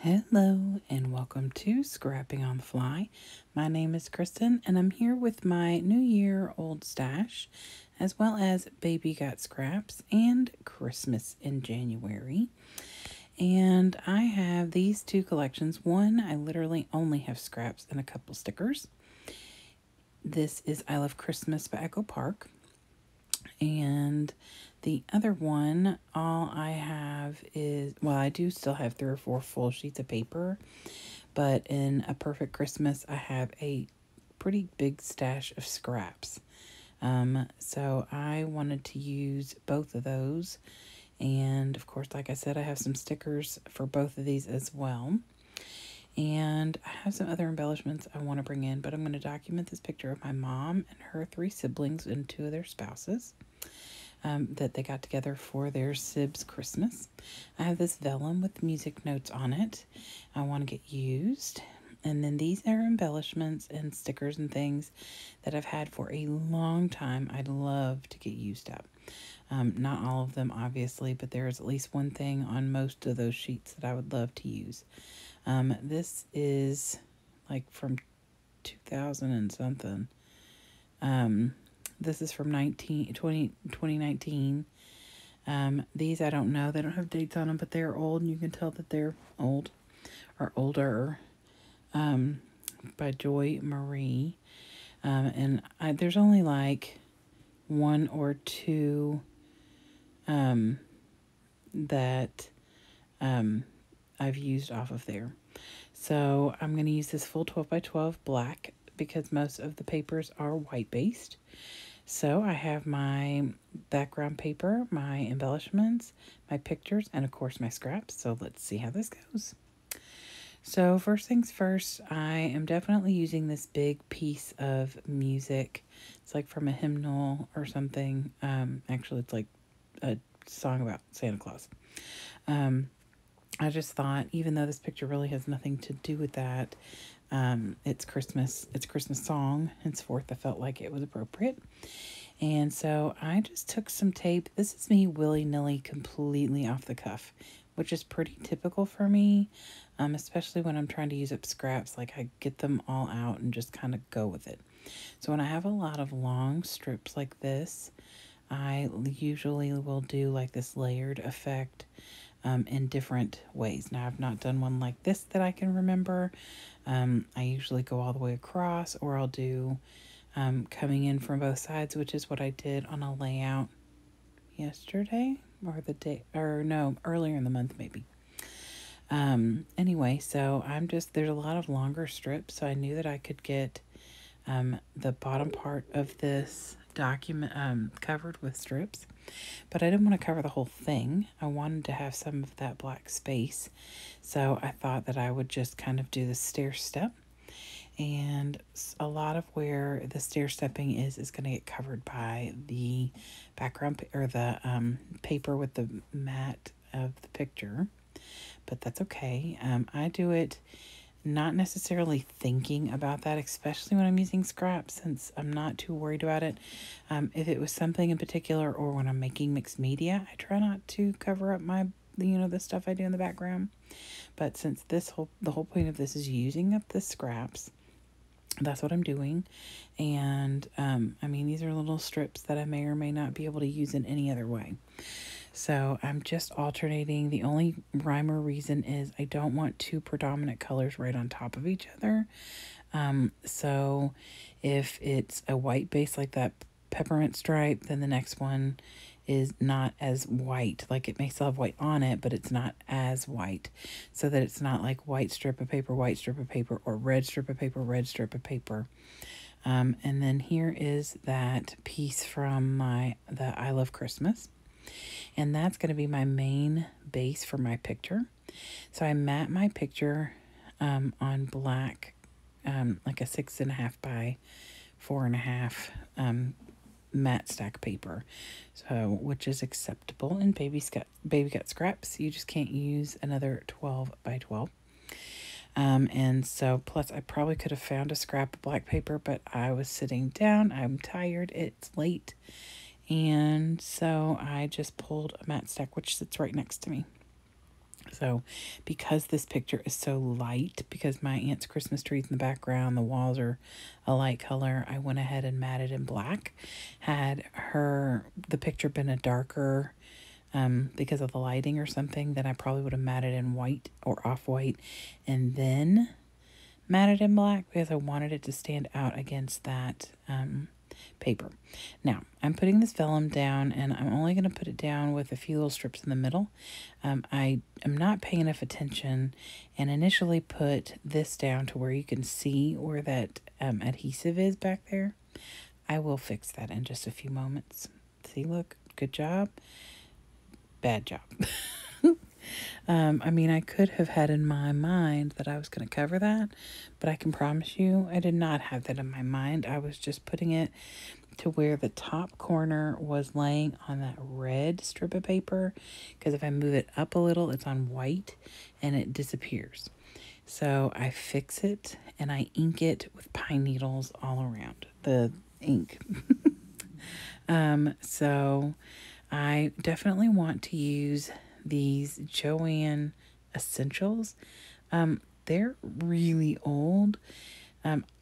Hello and welcome to Scrapping on the Fly. My name is Kristen and I'm here with my New Year old stash, as well as Baby Got Scraps and Christmas in January. And I have these two collections. One, I literally only have scraps and a couple stickers. This is I Love Christmas by Echo Park. And the other one, all I have is, well, I do still have 3 or 4 full sheets of paper, but in A Perfect Christmas, I have a pretty big stash of scraps. So I wanted to use both of those. And of course, like I said, I have some stickers for both of these as well. And I have some other embellishments I want to bring in, but I'm going to document this picture of my mom and her 3 siblings and 2 of their spouses. That they got together for their Sibs Christmas. I have this vellum with music notes on it I want to get used. And then these are embellishments and stickers and things that I've had for a long time. I'd love to get used up. Not all of them, obviously, but there is at least one thing on most of those sheets that I would love to use. This is like from 2000 and something. This is from 2019. These I don't know. They don't have dates on them, but they're old, and you can tell that they're old or older. By Joy Marie. There's only like 1 or 2 that I've used off of there. So I'm going to use this full 12 by 12 black because most of the papers are white based. So I have my background paper, my embellishments, my pictures, and of course my scraps. So let's see how this goes. So first things first, I am definitely using this big piece of music. It's like from a hymnal or something. Actually, it's like a song about Santa Claus. I just thought, even though this picture really has nothing to do with that, it's Christmas song, henceforth I felt like it was appropriate. And so I just took some tape. This is me willy-nilly, completely off the cuff, which is pretty typical for me, especially when I'm trying to use up scraps. Like, I get them all out and just kind of go with it. So when I have a lot of long strips like this, I usually will do like this layered effect in different ways. Now, I've not done one like this that I can remember. I usually go all the way across, or I'll do coming in from both sides, which is what I did on a layout yesterday or the day, or no, earlier in the month maybe. Anyway, so there's a lot of longer strips, so I knew that I could get the bottom part of this document covered with strips, but I didn't want to cover the whole thing. I wanted to have some of that black space, so I thought that I would just kind of do the stair step, and a lot of where the stair stepping is going to get covered by the background or the paper with the mat of the picture, but that's okay. I do it not necessarily thinking about that, especially when I'm using scraps, since I'm not too worried about it. If it was something in particular, or when I'm making mixed media, I try not to cover up the stuff I do in the background. But since the whole point of this is using up the scraps, that's what I'm doing. And I mean, these are little strips that I may or may not be able to use in any other way. So I'm just alternating. The only rhyme or reason is I don't want 2 predominant colors right on top of each other. So if it's a white base like that peppermint stripe, then the next one is not as white. Like, it may still have white on it, but it's not as white, so that it's not like white strip of paper, or red strip of paper, red strip of paper. And then here is that piece from the I Love Christmas. And that's going to be my main base for my picture. So I mat my picture on black, like a 6.5 by 4.5 matte stack paper, so which is acceptable in Baby Got Scraps. You just can't use another 12 by 12. And so, plus I probably could have found a scrap of black paper, but I was sitting down. I'm tired. It's late. And so I just pulled a matte stack, which sits right next to me. So because this picture is so light, because my aunt's Christmas tree's in the background, the walls are a light color, I went ahead and matted in black. Had the picture been a darker, because of the lighting or something, then I probably would have matted in white or off-white and then matted in black, because I wanted it to stand out against that paper. Now, I'm putting this vellum down, and I'm only going to put it down with a few little strips in the middle. I am not paying enough attention, and initially put this down to where you can see where that adhesive is back there. I will fix that in just a few moments. See, look, good job, bad job. I mean, I could have had in my mind that I was going to cover that, but I can promise you I did not have that in my mind. I was just putting it to where the top corner was laying on that red strip of paper, because if I move it up a little, it's on white and it disappears. So I fix it and I ink it with pine needles all around the ink. So I definitely want to use these Joanne Essentials. They're really old.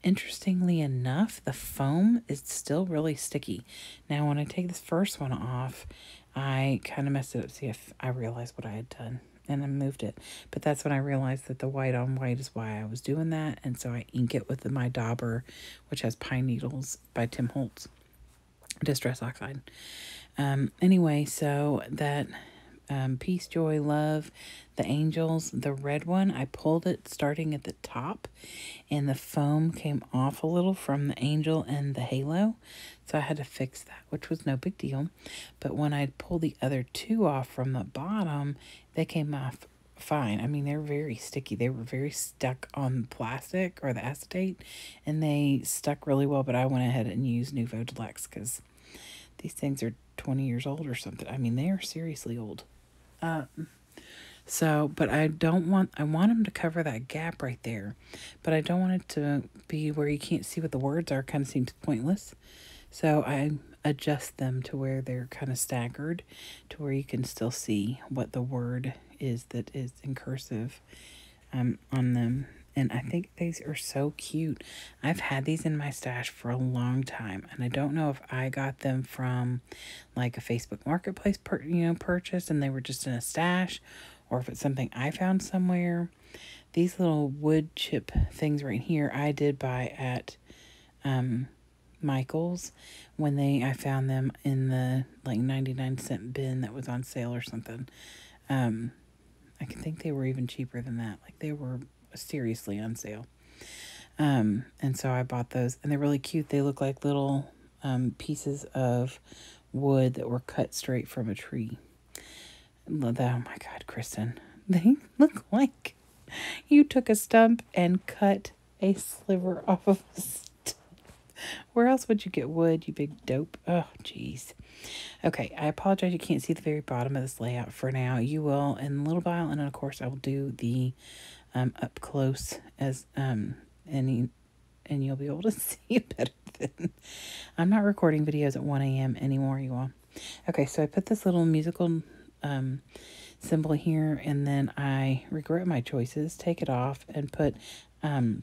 Interestingly enough, the foam is still really sticky. Now, when I take this first one off, I kind of messed it up. See if I realized what I had done, and I moved it. But that's when I realized that the white on white is why I was doing that. And so I ink it with my Dauber, which has Pine Needles by Tim Holtz, Distress Oxide. Anyway, so that Peace, Joy, Love, the Angels, the red one, I pulled it starting at the top, and the foam came off a little from the angel and the halo, so I had to fix that, which was no big deal. But when I pulled the other two off from the bottom, they came off fine. I mean, they're very sticky. They were very stuck on plastic or the acetate, and they stuck really well, but I went ahead and used Nouveau Deluxe because these things are 20 years old or something. I mean, they are seriously old. But I want them to cover that gap right there, but I don't want it to be where you can't see what the words are. Kind of seems pointless. So I adjust them to where they're kind of staggered to where you can still see what the word is that is in cursive, on them. And I think these are so cute. I've had these in my stash for a long time, and I don't know if I got them from like a Facebook Marketplace purchase and they were just in a stash, or if it's something I found somewhere. These little wood chip things right here I did buy at Michael's when I found them in the like 99-cent bin that was on sale or something. I can think they were even cheaper than that. Like, they were seriously on sale. And so I bought those, and they're really cute. They look like little pieces of wood that were cut straight from a tree. Oh my God, Kristin, they look like you took a stump and cut a sliver off of a stump. Where else would you get wood, you big dope? Oh, jeez. Okay, I apologize you can't see the very bottom of this layout for now. You will in a little while, and then of course I will do the up close as and you'll be able to see it better then. I'm not recording videos at 1 a.m. anymore, you all. Okay, so I put this little musical symbol here, and then I regret my choices, take it off, and put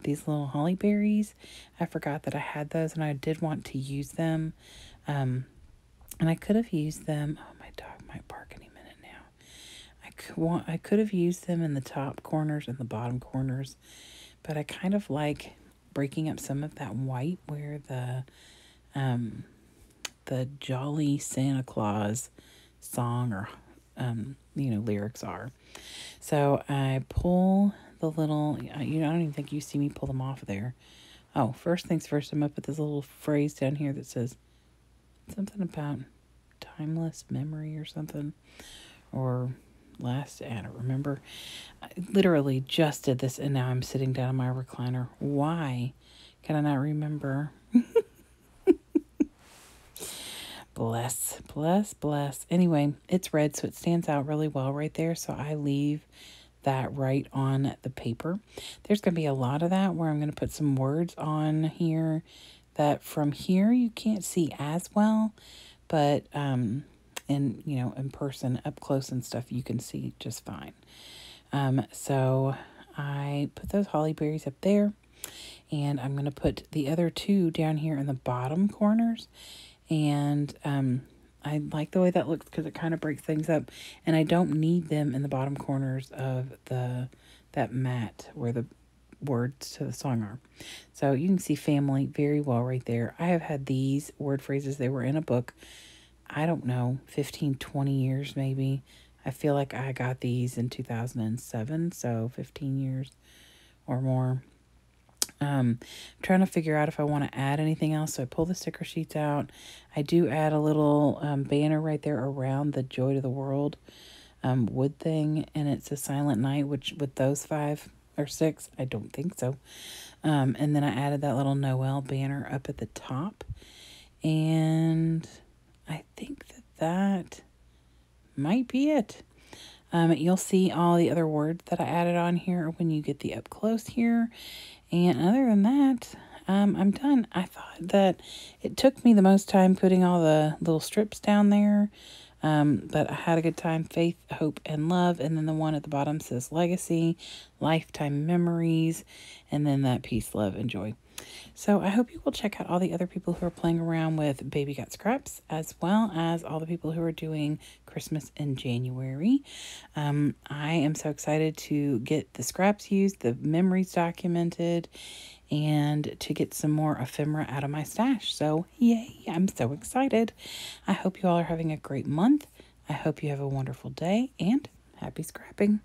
these little holly berries. I forgot that I had those, and I did want to use them. And I could have used them. Oh, my dog might bark any minute now. I could have used them in the top corners and the bottom corners, but I kind of like breaking up some of that white where the Jolly Santa Claus song or lyrics are. So I pull the little, I don't even think you see me pull them off of there. Oh, first things first, I'm going to put this little phrase down here that says something about timeless memory or something. Or I don't remember. I literally just did this, and now I'm sitting down in my recliner. Why can I not remember? Bless, bless, bless. Anyway, it's red, so it stands out really well right there. So I leave that right on the paper. There's going to be a lot of that where I'm going to put some words on here that from here you can't see as well, but in person up close and stuff you can see just fine. So I put those holly berries up there, and I'm going to put the other two down here in the bottom corners. And I like the way that looks because it kind of breaks things up, and I don't need them in the bottom corners of that mat where the words to the song are. So you can see family very well right there. I have had these word phrases. They were in a book, I don't know, 15, 20 years maybe. I feel like I got these in 2007, so 15 years or more. I'm trying to figure out if I want to add anything else. So I pull the sticker sheets out. I do add a little banner right there around the Joy to the World wood thing. And it's a Silent Night, which with those 5 or 6, I don't think so. And then I added that little Noel banner up at the top. And I think that might be it. You'll see all the other words that I added on here when you get the up close here. And other than that, I'm done. I thought that it took me the most time putting all the little strips down there. But I had a good time. Faith, hope, and love. And then the one at the bottom says legacy, lifetime memories, and then that peace, love, and joy. So I hope you will check out all the other people who are playing around with Baby Got Scraps, as well as all the people who are doing Christmas in January. I am so excited to get the scraps used, the memories documented, and to get some more ephemera out of my stash. So yay, I'm so excited. I hope you all are having a great month. I hope you have a wonderful day, and happy scrapping.